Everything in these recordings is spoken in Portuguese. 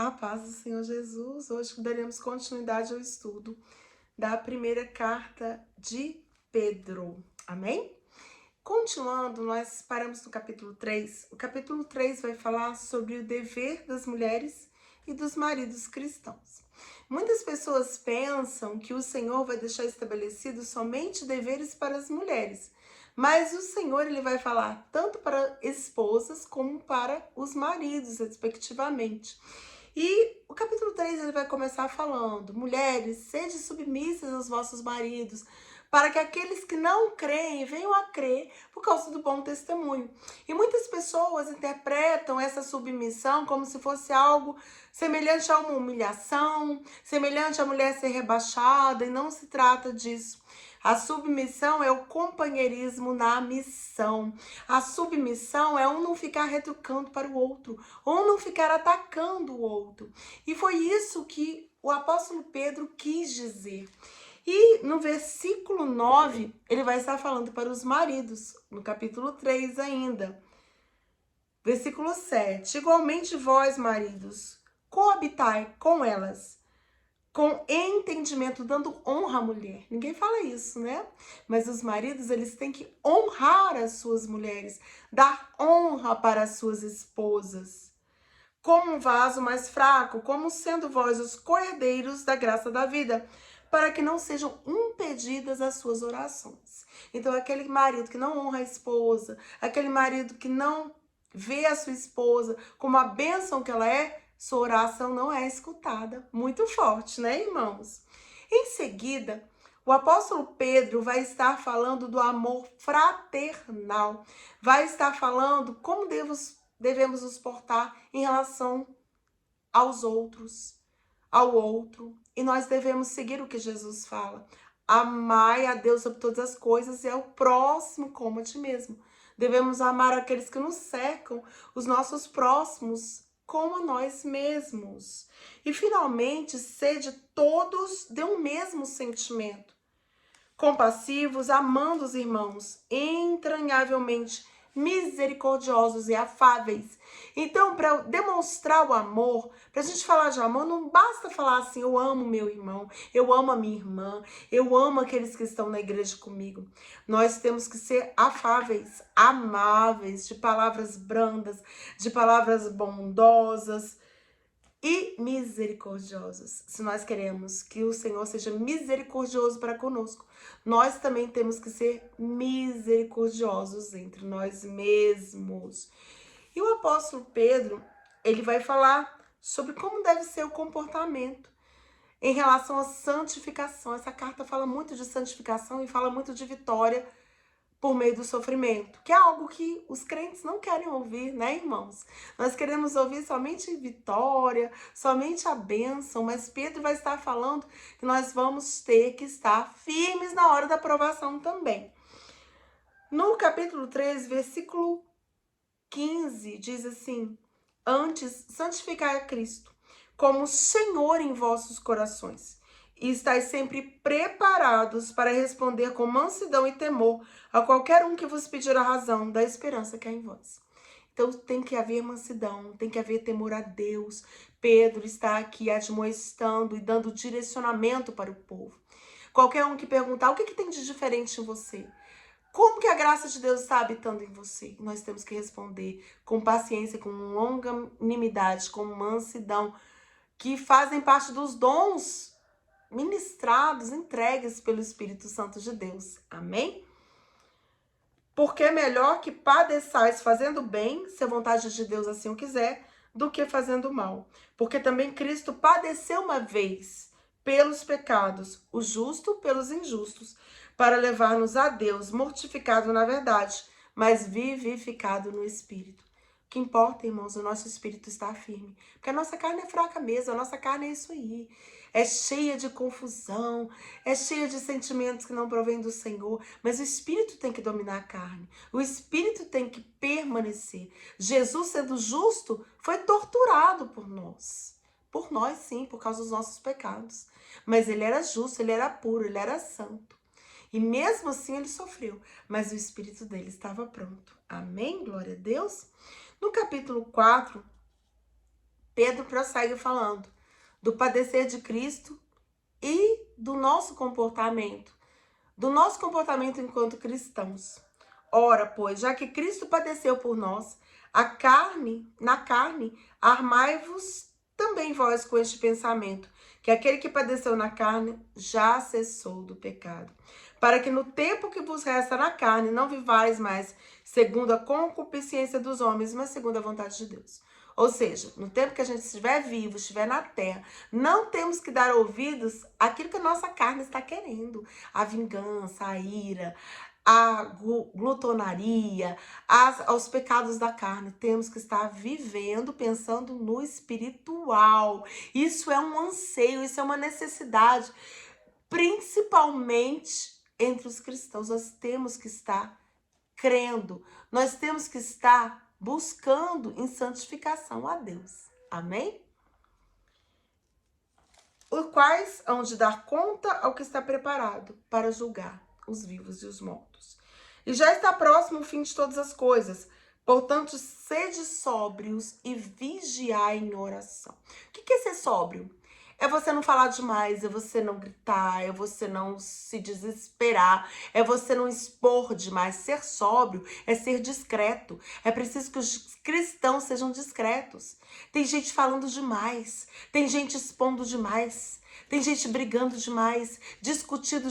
A paz do Senhor Jesus. Hoje daremos continuidade ao estudo da primeira carta de Pedro. Amém? Continuando, nós paramos no capítulo 3. O capítulo 3 vai falar sobre o dever das mulheres e dos maridos cristãos. Muitas pessoas pensam que o Senhor vai deixar estabelecido somente deveres para as mulheres, mas o Senhor ele vai falar tanto para esposas como para os maridos, respectivamente. E o capítulo 3 ele vai começar falando: mulheres, sede submissas aos vossos maridos, para que aqueles que não creem venham a crer por causa do bom testemunho. E muitas pessoas interpretam essa submissão como se fosse algo semelhante a uma humilhação, semelhante a mulher ser rebaixada, e não se trata disso. A submissão é o companheirismo na missão. A submissão é um não ficar retrucando para o outro, ou não ficar atacando o outro. E foi isso que o apóstolo Pedro quis dizer. E no versículo 9, ele vai estar falando para os maridos, no capítulo 3 ainda. Versículo 7. Igualmente vós, maridos, coabitai com elas, com entendimento, dando honra à mulher. Ninguém fala isso, né? Mas os maridos, eles têm que honrar as suas mulheres, dar honra para as suas esposas, como um vaso mais fraco, como sendo vós os coerdeiros da graça da vida, para que não sejam impedidas as suas orações. Então, aquele marido que não honra a esposa, aquele marido que não vê a sua esposa como a bênção que ela é, sua oração não é escutada. Muito forte, né, irmãos? Em seguida, o apóstolo Pedro vai estar falando do amor fraternal. Vai estar falando como devemos nos portar em relação aos outros, ao outro. E nós devemos seguir o que Jesus fala. Amai a Deus sobre todas as coisas e ao próximo como a ti mesmo. Devemos amar aqueles que nos cercam, os nossos próximos, como a nós mesmos. E finalmente, sede todos de um mesmo sentimento. Compassivos, amando os irmãos, entranhavelmente misericordiosos e afáveis. Então, para demonstrar o amor, para a gente falar de amor, não basta falar assim: eu amo meu irmão, eu amo a minha irmã, eu amo aqueles que estão na igreja comigo. Nós temos que ser afáveis, amáveis, de palavras brandas, de palavras bondosas e misericordiosos. Se nós queremos que o Senhor seja misericordioso para conosco, nós também temos que ser misericordiosos entre nós mesmos. E o apóstolo Pedro, ele vai falar sobre como deve ser o comportamento em relação à santificação. Essa carta fala muito de santificação e fala muito de vitória por meio do sofrimento, que é algo que os crentes não querem ouvir, né, irmãos? Nós queremos ouvir somente vitória, somente a bênção, mas Pedro vai estar falando que nós vamos ter que estar firmes na hora da provação também. No capítulo 3, versículo 15, diz assim: antes, santificai a Cristo como Senhor em vossos corações, e estáis sempre preparados para responder com mansidão e temor a qualquer um que vos pedir a razão da esperança que há em vós. Então tem que haver mansidão, tem que haver temor a Deus. Pedro está aqui admoestando e dando direcionamento para o povo. Qualquer um que perguntar o que tem de diferente em você, como que a graça de Deus está habitando em você? Nós temos que responder com paciência, com longanimidade, com mansidão, que fazem parte dos dons ministrados, entregues pelo Espírito Santo de Deus. Amém? Porque é melhor que padeçais fazendo bem, se a vontade de Deus assim o quiser, do que fazendo mal. Porque também Cristo padeceu uma vez pelos pecados, o justo pelos injustos, para levar-nos a Deus, mortificado na verdade, mas vivificado no Espírito. O que importa, irmãos, o nosso espírito está firme. Porque a nossa carne é fraca mesmo, a nossa carne é isso aí. É cheia de confusão, é cheia de sentimentos que não provêm do Senhor. Mas o espírito tem que dominar a carne. O espírito tem que permanecer. Jesus, sendo justo, foi torturado por nós. Por nós, sim, por causa dos nossos pecados. Mas ele era justo, ele era puro, ele era santo. E mesmo assim ele sofreu, mas o espírito dele estava pronto. Amém? Glória a Deus. No capítulo 4, Pedro prossegue falando do padecer de Cristo e do nosso comportamento enquanto cristãos. Ora, pois, já que Cristo padeceu por nós, na carne, armai-vos também vós com este pensamento, que aquele que padeceu na carne já cessou do pecado, para que no tempo que vos resta na carne não vivais mais segundo a concupiscência dos homens, mas segundo a vontade de Deus. Ou seja, no tempo que a gente estiver vivo, estiver na terra, não temos que dar ouvidos àquilo que a nossa carne está querendo. A vingança, a ira, a glutonaria, aos pecados da carne. Temos que estar vivendo, pensando no espiritual. Isso é um anseio, isso é uma necessidade. Principalmente entre os cristãos, nós temos que estar crendo, nós temos que estar buscando em santificação a Deus. Amém? Os quais hão de dar conta ao que está preparado para julgar os vivos e os mortos. E já está próximo o fim de todas as coisas. Portanto, sede sóbrios e vigiai em oração. O que é ser sóbrio? É você não falar demais, é você não gritar, é você não se desesperar, é você não expor demais. Ser sóbrio é ser discreto. É preciso que os cristãos sejam discretos. Tem gente falando demais, tem gente expondo demais, tem gente brigando demais, discutindo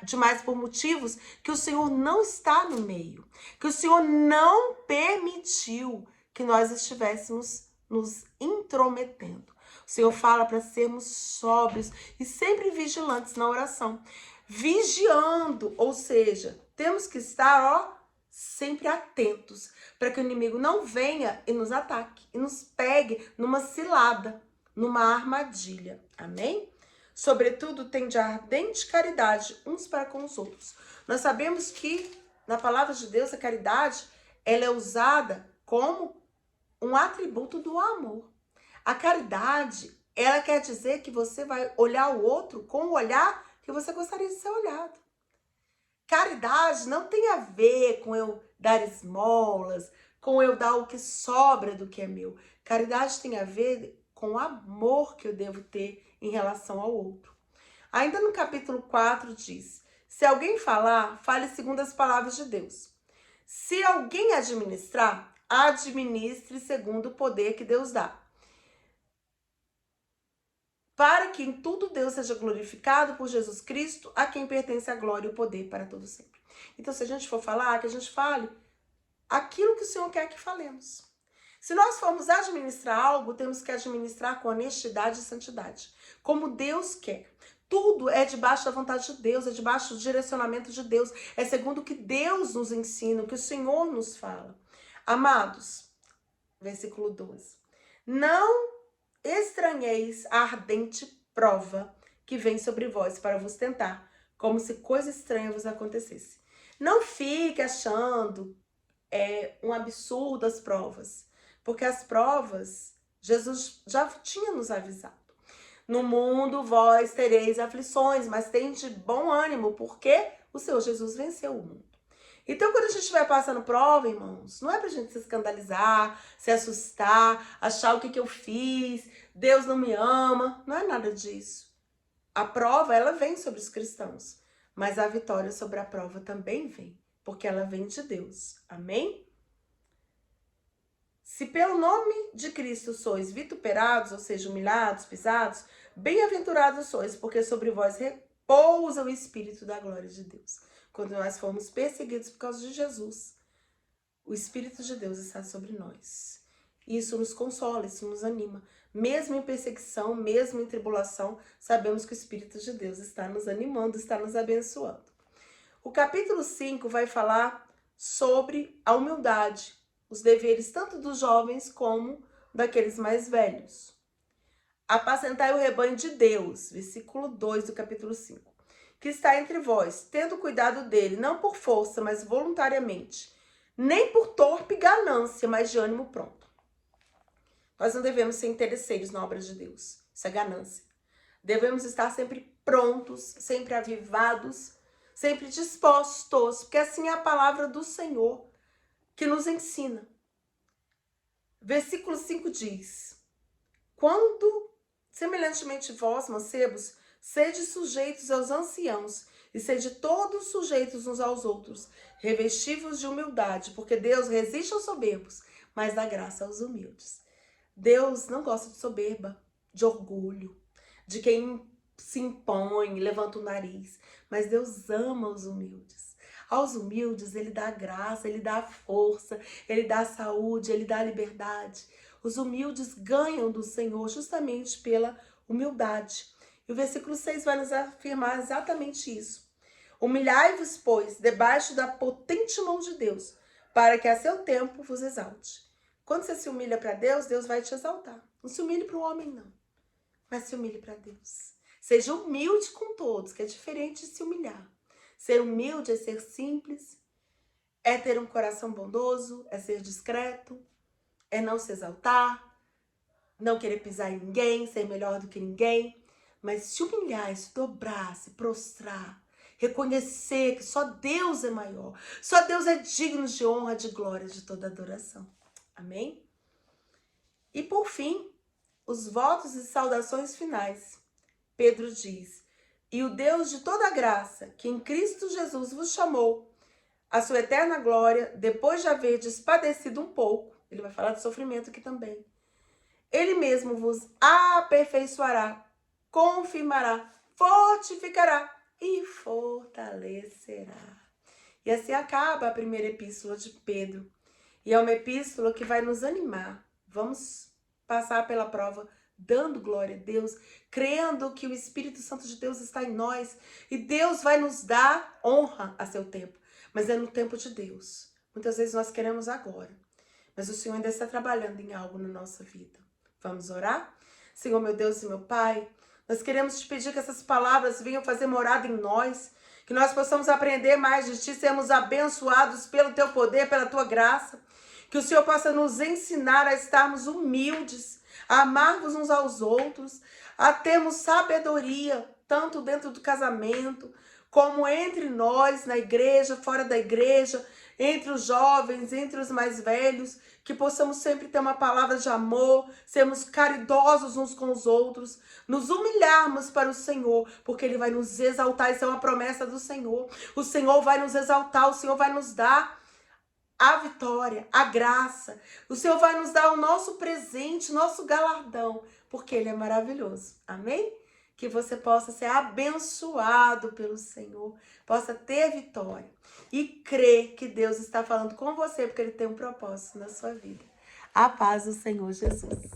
demais por motivos que o Senhor não está no meio, que o Senhor não permitiu que nós estivéssemos nos intrometendo. O Senhor fala para sermos sóbrios e sempre vigilantes na oração. Vigiando, ou seja, temos que estar, sempre atentos para que o inimigo não venha e nos ataque e nos pegue numa cilada, numa armadilha. Amém? Sobretudo, tende ardente caridade uns para com os outros. Nós sabemos que na palavra de Deus a caridade ela é usada como um atributo do amor. A caridade, ela quer dizer que você vai olhar o outro com o olhar que você gostaria de ser olhado. Caridade não tem a ver com eu dar esmolas, com eu dar o que sobra do que é meu. Caridade tem a ver com o amor que eu devo ter em relação ao outro. Ainda no capítulo 4 diz: se alguém falar, fale segundo as palavras de Deus. Se alguém administrar, administre segundo o poder que Deus dá, para que em tudo Deus seja glorificado por Jesus Cristo, a quem pertence a glória e o poder para todo sempre. Então, se a gente for falar, que a gente fale aquilo que o Senhor quer que falemos. Se nós formos administrar algo, temos que administrar com honestidade e santidade, como Deus quer. Tudo é debaixo da vontade de Deus, é debaixo do direcionamento de Deus, é segundo o que Deus nos ensina, o que o Senhor nos fala. Amados, versículo 12. Não estranheis a ardente prova que vem sobre vós para vos tentar, como se coisa estranha vos acontecesse. Não fique achando um absurdo as provas, porque as provas, Jesus já tinha nos avisado. No mundo vós tereis aflições, mas tende bom ânimo, porque o Senhor Jesus venceu o mundo. Então, quando a gente estiver passando prova, irmãos, não é pra gente se escandalizar, se assustar, achar o que eu fiz, Deus não me ama, não é nada disso. A prova, ela vem sobre os cristãos, mas a vitória sobre a prova também vem, porque ela vem de Deus. Amém? Se pelo nome de Cristo sois vituperados, ou seja, humilhados, pisados, bem-aventurados sois, porque sobre vós repousa o Espírito da glória de Deus. Quando nós formos perseguidos por causa de Jesus, o Espírito de Deus está sobre nós. Isso nos consola, isso nos anima. Mesmo em perseguição, mesmo em tribulação, sabemos que o Espírito de Deus está nos animando, está nos abençoando. O capítulo 5 vai falar sobre a humildade, os deveres tanto dos jovens como daqueles mais velhos. Apacentai o rebanho de Deus, versículo 2 do capítulo 5. Que está entre vós, tendo cuidado dele, não por força, mas voluntariamente, nem por torpe ganância, mas de ânimo pronto. Nós não devemos ser interesseiros na obra de Deus, isso é ganância. Devemos estar sempre prontos, sempre avivados, sempre dispostos, porque assim é a palavra do Senhor que nos ensina. Versículo 5 diz: Quando, semelhantemente vós, mancebos, sede sujeitos aos anciãos, e sede todos sujeitos uns aos outros, revestivos de humildade, porque Deus resiste aos soberbos, mas dá graça aos humildes. Deus não gosta de soberba, de orgulho, de quem se impõe, levanta o nariz, mas Deus ama os humildes. Aos humildes ele dá graça, ele dá força, ele dá saúde, ele dá liberdade. Os humildes ganham do Senhor justamente pela humildade. E o versículo 6 vai nos afirmar exatamente isso. Humilhai-vos, pois, debaixo da potente mão de Deus, para que a seu tempo vos exalte. Quando você se humilha para Deus, Deus vai te exaltar. Não se humilhe para o homem, não. Mas se humilhe para Deus. Seja humilde com todos, que é diferente de se humilhar. Ser humilde é ser simples, é ter um coração bondoso, é ser discreto, é não se exaltar, não querer pisar em ninguém, ser melhor do que ninguém. Mas se humilhar, se dobrar, se prostrar, reconhecer que só Deus é maior, só Deus é digno de honra, de glória, de toda adoração. Amém? E por fim, os votos e saudações finais. Pedro diz: e o Deus de toda graça, que em Cristo Jesus vos chamou a sua eterna glória, depois de haverdes padecido um pouco, ele vai falar de sofrimento aqui também, ele mesmo vos aperfeiçoará, confirmará, fortificará e fortalecerá. E assim acaba a primeira epístola de Pedro. E é uma epístola que vai nos animar. Vamos passar pela prova dando glória a Deus, crendo que o Espírito Santo de Deus está em nós e Deus vai nos dar honra a seu tempo, mas é no tempo de Deus. Muitas vezes nós queremos agora, mas o Senhor ainda está trabalhando em algo na nossa vida. Vamos orar? Senhor, meu Deus e meu Pai, nós queremos te pedir que essas palavras venham fazer morada em nós, que nós possamos aprender mais de Ti, sermos abençoados pelo Teu poder, pela Tua graça, que o Senhor possa nos ensinar a estarmos humildes, a amarmos uns aos outros, a termos sabedoria, tanto dentro do casamento, como entre nós, na igreja, fora da igreja, entre os jovens, entre os mais velhos, que possamos sempre ter uma palavra de amor, sermos caridosos uns com os outros, nos humilharmos para o Senhor, porque Ele vai nos exaltar, isso é uma promessa do Senhor. O Senhor vai nos exaltar, o Senhor vai nos dar a vitória, a graça. O Senhor vai nos dar o nosso presente, nosso galardão, porque Ele é maravilhoso. Amém? Que você possa ser abençoado pelo Senhor, possa ter vitória e crer que Deus está falando com você, porque Ele tem um propósito na sua vida. A paz do Senhor Jesus.